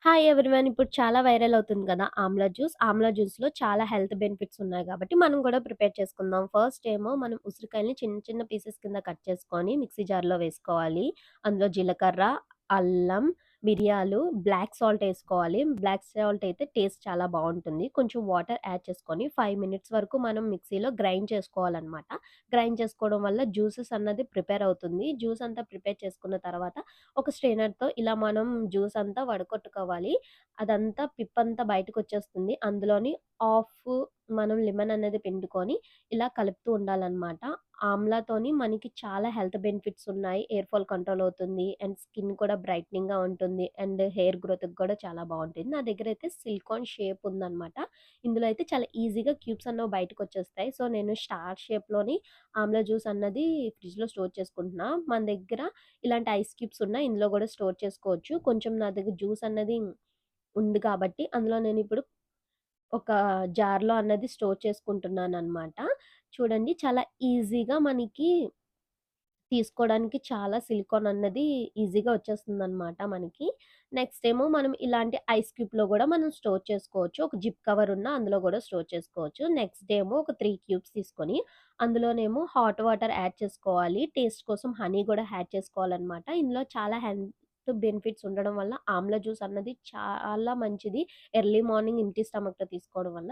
Hi everyone. ఇప్పుడు చాలా viral అవుతుంది కదా! ఆమ్లా జ్యూస్. ఆమ్లా జ్యూస్‌లో చాలా హెల్త్ బెనిఫిట్స్ ఉన్నాయి కాబట్టి మనం కూడా ప్రిపేర్ చేసుకుందాం. ఫస్ట్ ఏమో మనం ఉసిరికాయలని చిన్న చిన్న పీసెస్ కింద కట్ చేసుకొని మిక్సీ జార్‌లో వేసుకోవాలి. అందులో జీలకర్ర, అల్లం, మిరియాలు, బ్లాక్ సాల్ట్ ఏసుకోవాలి. బ్లాక్ సాల్ట్ అయితే టేస్ట్ చాలా బావుంటుంది. కొంచెం వాటర్ యాడ్ చేసుకొని 5 మినిట్స్ వరకు మనం మిక్సీలో గ్రైండ్ చేసుకోవాలనమాట. గ్రైండ్ చేసుకోవడం వల్ల జ్యూసెస్ అన్నది ప్రిపేర్ అవుతుంది. జ్యూస్ అంతా ప్రిపేర్ చేసుకున్న తర్వాత ఒక స్ట్రెయినర్‌తో ఇలా మనం జ్యూస్ అంతా వడకొట్టుకోవాలి. అదంతా పిప్పంతా బయటకొచ్చేస్తుంది. అందులోని హాఫ్ మనం లెమన్ అనేది పిండుకొని ఇలా కలుపుతూ ఉండాలనమాట. ఆమ్లాతోని మనకి చాలా హెల్త్ బెనిఫిట్స్ ఉన్నాయి. హెయిర్ ఫాల్ కంట్రోల్ అవుతుంది. అండ్ స్కిన్ కూడా బ్రైట్నింగ్‌గా ఉంటుంది. అండ్ హెయిర్ గ్రోత్‌కి కూడా చాలా బావుంటుంది. నా దగ్గరైతే సిలికాన్ షేప్ ఉందనమాట. ఇందులో అయితే చాలా ఈజీగా క్యూబ్స్ అన్నవి బయటకొచ్చేస్తాయి. సో, నేను స్టార్ షేప్‌లోని ఆమ్లా జ్యూస్ అన్నది ఫ్రిడ్జ్‌లో స్టోర్ చేసుకుంటున్నా. మన దగ్గర ఇలాంటి ఐస్ క్యూబ్స్ ఉన్నాయి. ఇందులో గూడా స్టోర్ చేసుకోవచ్చు. కొంచెం నా దగ్గర జ్యూస్ అన్నది ఉంది కాబట్టి, అందులో నేనిప్పుడు ఒక జార్‌లో అన్నది స్టోర్ చేసుకుంటున్నాననమాట. చూడండి చాలా ఈజీగా మనకి తీసుకోవడానికి చాలా సిలికాన్ అన్నది ఈజీగా వచ్చేస్తుందనమాట మనకి. నెక్స్ట్ ఏమో మనం ఇలాంటి ఐస్ క్యూబ్‌లో గూడా మనం స్టోర్ చేసుకోవచ్చు. ఒక జిప్ కవర్ ఉన్న అందులో గూడా స్టోర్ చేసుకోవచ్చు. నెక్స్ట్ ఏమో ఒక 3 క్యూబ్స్ తీసుకొని అందులోనేమో హాట్ వాటర్ యాడ్ చేసుకోవాలి. టేస్ట్ కోసం హనీ గూడా యాడ్ చేసుకోవాలనమాట. ఇందులో చాలా హెల్త్ బెనిఫిట్స్ ఉండడం వల్ల ఆమ్లా జ్యూస్ అన్నది చాలా మంచిది. ఎర్లీ మార్నింగ్ ఎంప్టీ స్టమక్‌తో తీసుకోవడం వల్ల.